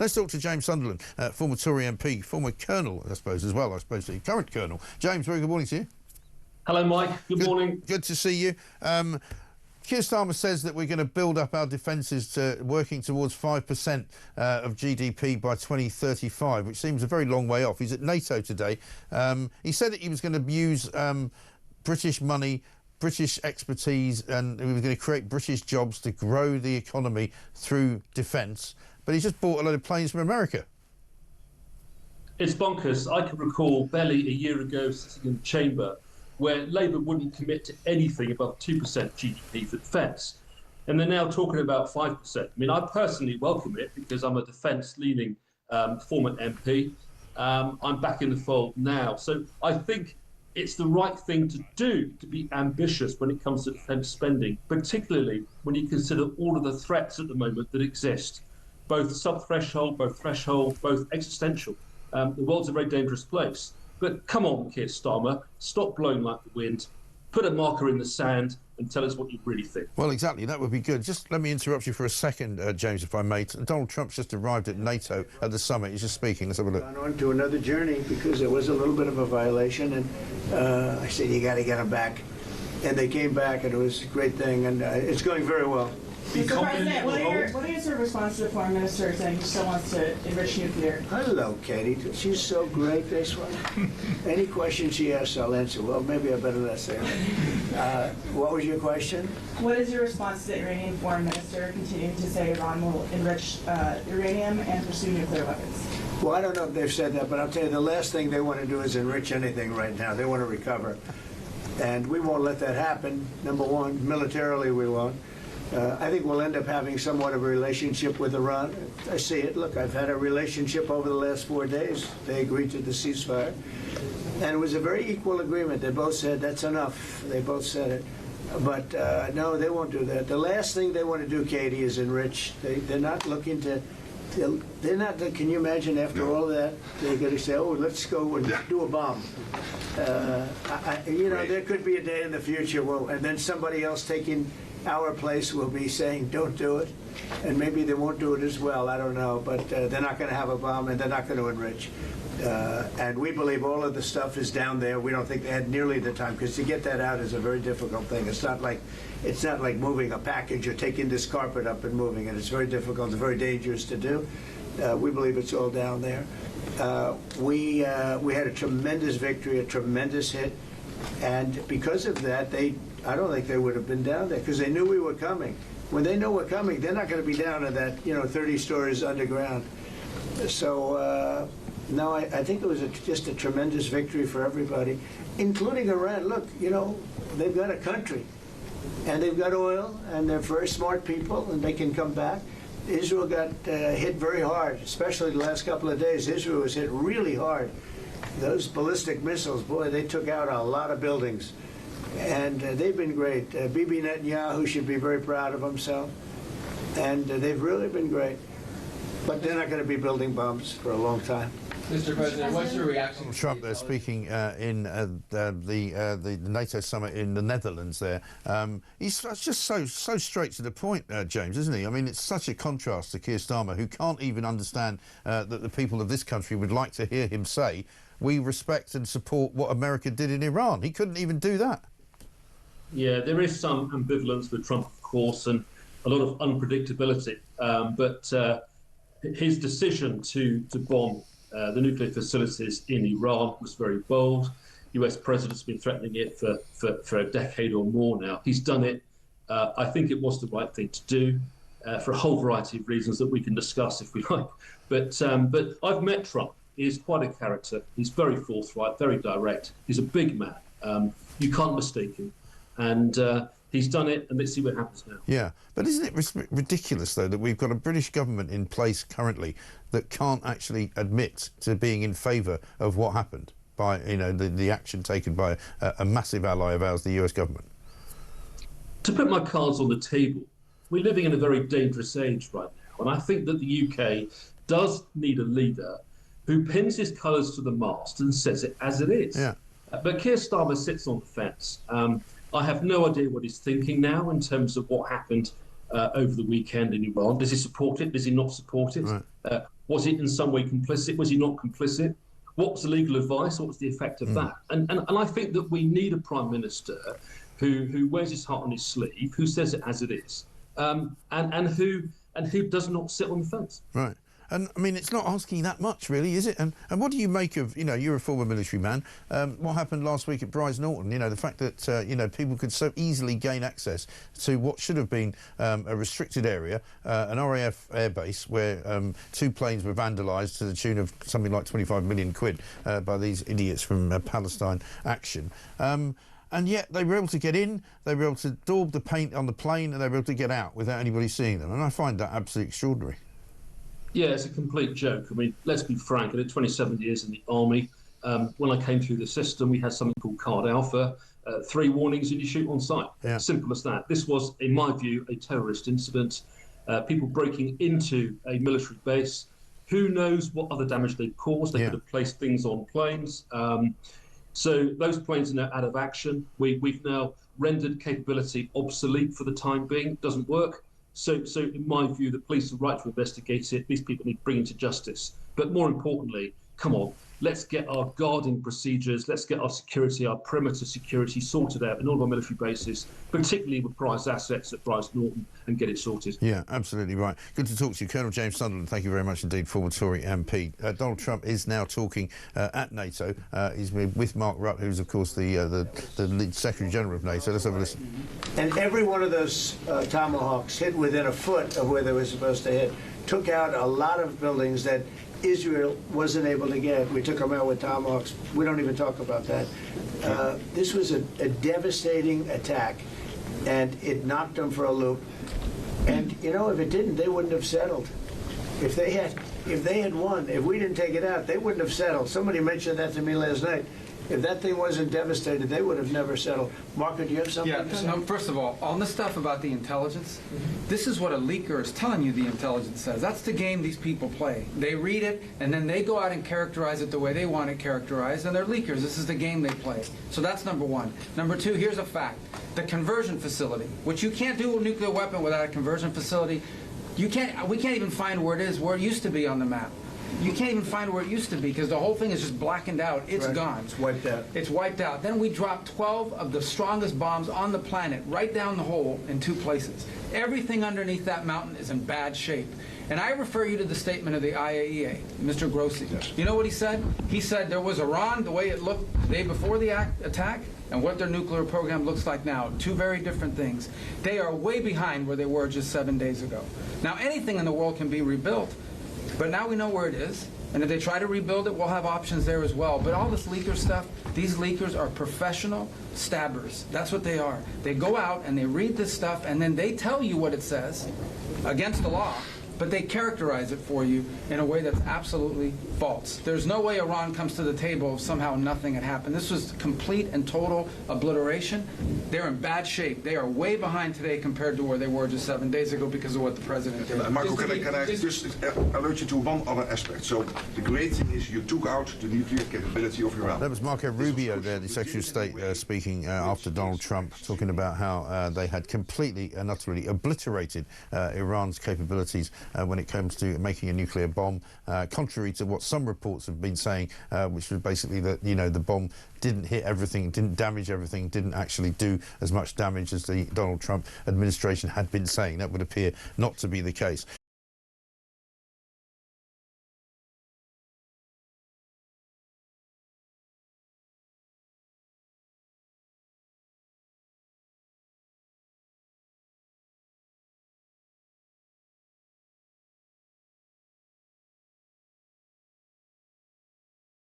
Let's talk to James Sunderland, former Tory MP, former Colonel, I suppose, as well, the current Colonel. James, very good morning to you. Hello, Mike. Good morning. Good to see you. Keir Starmer says that we're going to build up our defences to working towards 5% of GDP by 2035, which seems a very long way off. He's at Nato today. He said that he was going to use British money, British expertise, and he was going to create British jobs to grow the economy through defence. But he's just bought a load of planes from America. It's bonkers. I can recall barely a year ago sitting in the chamber where Labour wouldn't commit to anything above 2% GDP for defence. And they're now talking about 5%. I mean, I personally welcome it because I'm a defence-leaning former MP. I'm back in the fold now. So I think it's the right thing to do, to be ambitious when it comes to defence spending, particularly when you consider all of the threats at the moment that exist, both sub-threshold, both threshold, both existential. The world's a very dangerous place. But come on, Keir Starmer, stop blowing like the wind, put a marker in the sand and tell us what you really think. Well, exactly, that would be good. Just let me interrupt you for a second, James, if I may. Donald Trump's just arrived at Nato at the summit. He's just speaking. Let's have a look. Gone on to another journey because there was a little bit of a violation, and I said, you got to get them back. And they came back, and it was a great thing, and it's going very well. Mr. President, what is your response to the Foreign Minister saying he still wants to enrich nuclear? Hello, Katie. She's so great, this one. Any question she asks, I'll answer. Well, maybe I better not say that. What was your question? What is your response to the Iranian Foreign Minister continuing to say Iran will enrich uranium and pursue nuclear weapons? Well, I don't know if they've said that, but I'll tell you, the last thing they want to do is enrich anything right now. They want to recover. And we won't let that happen, number one. Militarily, we won't. I think we'll end up having somewhat of a relationship with Iran. I see it. Look, I've had a relationship over the last 4 days. They agreed to the ceasefire. And it was a very equal agreement. They both said, that's enough. They both said it. But no, they won't do that. The last thing they want to do, Katie, is enrich. They're not looking to... They're not... Can you imagine after all that, they're going to say, oh, let's go and do a bomb. You know, there could be a day in the future, and then somebody else taking our place will be saying, don't do it. And maybe they won't do it as well, I don't know. But they're not going to have a bomb, and they're not going to enrich. And we believe all of the stuff is down there. We don't think they had nearly the time, because to get that out is a very difficult thing. It's not like moving a package or taking this carpet up and moving it. It's very difficult. It's very dangerous to do. We believe it's all down there. We had a tremendous victory, a tremendous hit, and because of that, I don't think they would have been down there because they knew we were coming. When they know we're coming, they're not going to be down in that 30 stories underground. So no, I think it was just a tremendous victory for everybody, including Iran. Look, they've got a country, and they've got oil, and they're very smart people, and they can come back. Israel got hit very hard, especially the last couple of days. Israel was hit really hard. Those ballistic missiles, boy, they took out a lot of buildings. And they've been great. Bibi Netanyahu should be very proud of himself. And they've really been great. But they're not going to be building bombs for a long time. Mr. President, what's your reaction? Trump there speaking in the NATO summit in the Netherlands there. He's just so straight to the point, James, isn't he? I mean, it's such a contrast to Keir Starmer, who can't even understand that the people of this country would like to hear him say, we respect and support what America did in Iran. He couldn't even do that. Yeah, there is some ambivalence with Trump, of course, and a lot of unpredictability. But his decision to bomb the nuclear facilities in Iran was very bold. US president's been threatening it for a decade or more now. He's done it. I think it was the right thing to do for a whole variety of reasons that we can discuss if we like. But I've met Trump. He is quite a character. He's very forthright, very direct. He's a big man. You can't mistake him. And he's done it, and let's see what happens now. Yeah, but isn't it ridiculous, though, that we've got a British government in place currently that can't actually admit to being in favour of what happened by, the action taken by a massive ally of ours, the US government? To put my cards on the table, we're living in a very dangerous age right now, and I think that the UK does need a leader who pins his colours to the mast and says it as it is. Yeah. But Keir Starmer sits on the fence. I have no idea what he's thinking now in terms of what happened over the weekend in Iran. Does he support it? Does he not support it? Right. Was it in some way complicit? Was he not complicit? What was the legal advice? What was the effect of that? And I think that we need a Prime Minister who wears his heart on his sleeve, who says it as it is, and who does not sit on the fence. Right. And I mean, it's not asking that much, really, is it? And what do you make of, you know, you're a former military man, what happened last week at Bryce Norton? You know, the fact that, you know, people could so easily gain access to what should have been a restricted area, an RAF airbase where 2 planes were vandalised to the tune of something like 25 million quid by these idiots from Palestine Action. And yet they were able to get in, they were able to daub the paint on the plane, and they were able to get out without anybody seeing them. And I find that absolutely extraordinary. Yeah, it's a complete joke. I mean, let's be frank, I did 27 years in the army. When I came through the system, we had something called Card Alpha, 3 warnings and you shoot on sight. Yeah. Simple as that. This was, in my view, a terrorist incident. People breaking into a military base. Who knows what other damage they'd caused? They could have placed things on planes. So those planes are now out of action. We've now rendered capability obsolete for the time being. Doesn't work. So in my view, the police have right to investigate it. These people need bringing to justice. But more importantly, come on, let's get our guarding procedures, let's get our security, our perimeter security sorted out in all of our military bases, particularly with prized assets at Bryce Norton, and get it sorted. Yeah, absolutely right. Good to talk to you. Colonel James Sunderland, thank you very much indeed, former Tory MP. Donald Trump is now talking at NATO. He's with Mark Rutte, who's, of course, the lead Secretary-General of NATO. Let's have a listen. And every one of those tomahawks hit within a foot of where they were supposed to hit. Took out a lot of buildings that Israel wasn't able to get. We took them out with tomahawks. We don't even talk about that. This was a devastating attack, and it knocked them for a loop. And you know, if it didn't, they wouldn't have settled. If they had won, if we didn't take it out, they wouldn't have settled. Somebody mentioned that to me last night. If that thing wasn't devastated, they would have never settled. Marco, do you have something to say? First of all, on the stuff about the intelligence, this is what a leaker is telling you the intelligence says. That's the game these people play. They read it, and then they go out and characterize it the way they want it characterized, and they're leakers. This is the game they play. So that's number one. Number two, here's a fact. The conversion facility, which you can't do a nuclear weapon without a conversion facility, we can't even find where it is, where it used to be on the map. You can't even find where it used to be because the whole thing is just blackened out. It's gone. It's wiped out. It's wiped out. Then we dropped 12 of the strongest bombs on the planet right down the hole in 2 places. Everything underneath that mountain is in bad shape. And I refer you to the statement of the IAEA, Mr. Grossi. Yes. You know what he said? He said there was Iran, the way it looked the day before the attack, and what their nuclear program looks like now. 2 very different things. They are way behind where they were just 7 days ago. Now, anything in the world can be rebuilt. But now we know where it is, and if they try to rebuild it, we'll have options there as well. But all this leaker stuff, these leakers are professional stabbers. That's what they are. They go out and they read this stuff, and then they tell you what it says against the law, but they characterize it for you in a way that's absolutely false. There's no way Iran comes to the table if somehow nothing had happened. This was complete and total obliteration. They're in bad shape. They are way behind today compared to where they were just 7 days ago because of what the president did. Marco, can I just alert you to one other aspect? So the great thing is you took out the nuclear capability of Iran. That was Marco Rubio there, the Secretary of State, speaking after Donald Trump, talking about how they had completely and utterly obliterated Iran's capabilities when it comes to making a nuclear bomb, contrary to what some reports have been saying, which was basically that, you know, the bomb didn't hit everything, didn't damage everything, didn't actually do as much damage as the Donald Trump administration had been saying. That would appear not to be the case.